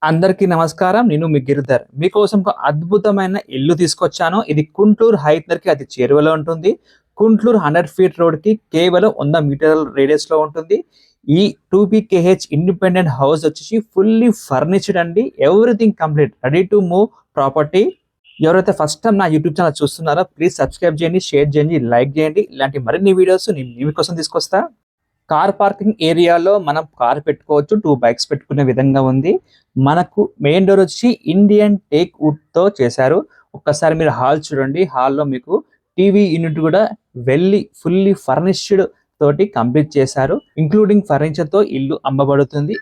అందరికీ నమస్కారం. నేను మీ గిరిధర్. మీకోసం ఒక అద్భుతమైన ఇల్లు తీసుకొచ్చాను. ఇది గుంటూరు హైట్నర్‌కి అతి చేరువలో ఉంటుంది. గుంటూరు 100 ఫీట్ రోడ్‌కి కేవలం 100 మీటర్ల రేడియస్‌లో ఉంటుంది. ఈ 2 బీకేహెచ్ ఇండిపెండెంట్ హౌస్ వచ్చేసి ఫుల్లీ ఫర్నిష్డ్ అండి. Everything complete. Ready to move property. ఎవరైతే ఫస్ట్ టైమ్ నా యూట్యూబ్ ఛానల్ చూస్తున్నారో ప్లీజ్ సబ్స్క్రైబ్ చేయండి, షేర్ చేయండి, లైక్ చేయండి. ఇలాంటి మరిన్ని వీడియోస్ నేను మీకోసం తీసుకొస్తా. కార్ పార్కింగ్ ఏరియాలో మనం కార్ పెట్టుకోవచ్చు. 2 బైక్స్ పెట్టుకునే విధంగా ఉంది. మనకు మెయిన్ డోర్ వచ్చి ఇండియన్ టేక్ వుడ్‌తో చేశారు. ఒక్కసారి మీరు హాల్ చూడండి. హాల్‌లో మీకు టీవీ యూనిట్ కూడా ఫుల్లీ ఫర్నిష్డ్ తోటి కంప్లీట్ చేశారు. ఇంక్లూడింగ్ ఫర్నిచర్‌తో ఇల్లు అమ్మబడుతుంది.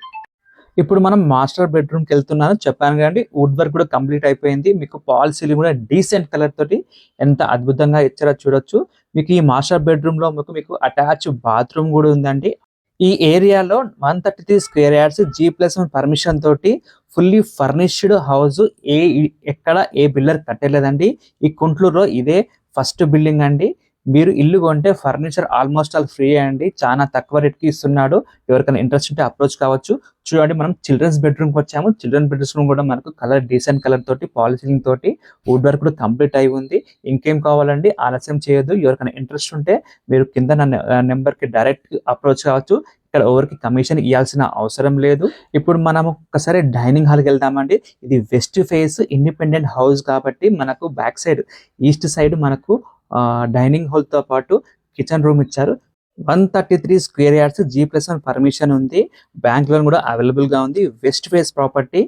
ఇప్పుడు మనం మాస్టర్ బెడ్‌రూమ్‌కి వెళ్తున్నాను. చెప్పాను కదండీ! వుడ్ వర్క్ కూడా కంప్లీట్ అయిపోయింది. మీకు ఫాల్ సీలింగ్ కూడా డీసెంట్ కలర్ తోటి ఎంత అద్భుతంగా ఇచ్చారో చూడొచ్చు. మీకు ఈ మాస్టర్ బెడ్‌రూమ్‌లో మీకు అటాచ్ బాత్రూమ్ కూడా ఉందండి. ఈ ఏరియాలో 133 స్క్వేర్ యార్డ్స్ G+1 పర్మిషన్ తోటి ఫుల్లీ ఫర్నిష్డ్ హౌస్ ఎక్కడ ఏ బిల్డర్ కట్టలేదండి. ఈ గుంటూరులో ఇదే ఫస్ట్ బిల్డింగ్ అండి. మీరు ఇల్లు కొంటే ఫర్నిచర్ ఆల్మోస్ట్ ఆల్ ఫ్రీ అండి. చాలా తక్కువ రేట్‌కి ఇస్తున్నాడు. ఎవరికైనా ఇంట్రెస్ట్ ఉంటే అప్రోచ్ కావచ్చు. చూడండి, మనం చిల్డ్రన్స్ బెడ్‌రూమ్‌కి వచ్చాము. చిల్డ్రన్ బెడ్‌రూమ్ కూడా మనకు కలర్ డీసెంట్ కలర్ తోటి ఫాల్ సీలింగ్ తోటి వుడ్ వర్క్ కూడా కంప్లీట్ అయి ఉంది. ఇంకేం కావాలండి, ఆలస్యం చేయొద్దు. ఎవరికైనా ఇంట్రెస్ట్ ఉంటే మీరు కింద నెంబర్‌కి డైరెక్ట్ అప్రోచ్ కావచ్చు. ఇక్కడ ఎవరికి కమిషన్ ఇవ్వాల్సిన అవసరం లేదు. ఇప్పుడు మనం ఒక్కసారి డైనింగ్ హాల్‌కి వెళ్దామండి. ఇది వెస్ట్ ఫేస్ ఇండిపెండెంట్ హౌస్ కాబట్టి మనకు బ్యాక్ సైడ్ ఈస్ట్ సైడ్ మనకు డైనింగ్ హాల్‌తో పాటు కిచెన్ రూమ్ ఇచ్చారు. 133 స్క్వేర్ యార్డ్స్ G+1 పర్మిషన్ ఉంది. బ్యాంక్ లోన్ కూడా అవైలబుల్‌గా ఉంది. West face property.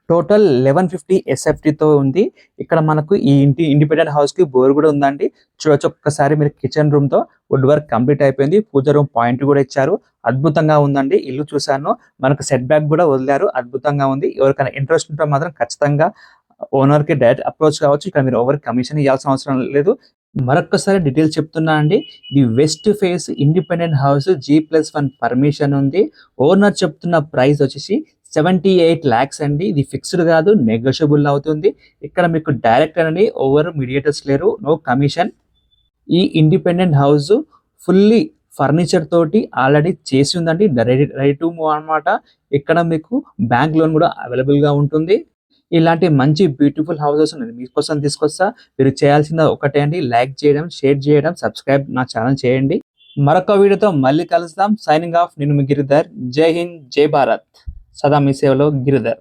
టోటల్ 1150 ఎస్ఎఫ్టీతో ఉంది. ఇక్కడ మనకు ఈ ఇండిపెండెంట్ హౌస్‌కి బోర్ కూడా ఉందండి. చూడొచ్చు, ఒక్కసారి మీరు కిచెన్ రూమ్‌తో వుడ్ వర్క్ కంప్లీట్ అయిపోయింది. పూజ రూమ్ పాయింట్ కూడా ఇచ్చారు. అద్భుతంగా ఉందండి. ఇల్లు చూశాను. మనకు సెట్ బ్యాక్ కూడా వదిలారు. అద్భుతంగా ఉంది. ఎవరికైనా ఇంట్రెస్ట్ ఉంటే మాత్రం ఖచ్చితంగా ఓనర్‌కి డైరెక్ట్ అప్రోచ్ కావచ్చు. ఇక్కడ మీరు ఎవరికి కమిషన్ ఇవ్వాల్సిన అవసరం లేదు. మరొక్కసారి డీటెయిల్స్ చెప్తున్నా అండి. ఇది west face independent house G+1 permission ఉంది. ఓనర్ చెప్తున్న ప్రైస్ వచ్చేసి 78 lakhs అండి. ఇది ఫిక్స్డ్ కాదు, నెగోషియబుల్ అవుతుంది. ఇక్కడ మీకు డైరెక్ట్ అండి, ఓవర్ మీడియేటర్స్ లేరు, నో కమిషన్. ఈ ఇండిపెండెంట్ హౌస్ ఫుల్లీ ఫర్నిచర్ తోటి ఆల్రెడీ చేసి ఉందండి. రెడీ టు మూవ్ అనమాట. ఇక్కడ మీకు బ్యాంక్ లోన్ కూడా అవైలబుల్‌గా ఉంటుంది. ఇలాంటి మంచి బ్యూటిఫుల్ హౌసెస్ నేను మీకోసం తీసుకొస్తా. మీరు చేయాల్సింది ఒకటే అండి, లైక్ చేయడం, షేర్ చేయడం, సబ్స్క్రైబ్ నా ఛానల్ చేయండి. మరొక వీడియోతో మళ్ళీ కలుద్దాం. Signing off. నేను మీ గిరిధర్. జై హింద్, జై భారత్. సదా మీ సేవలో గిరిధర్.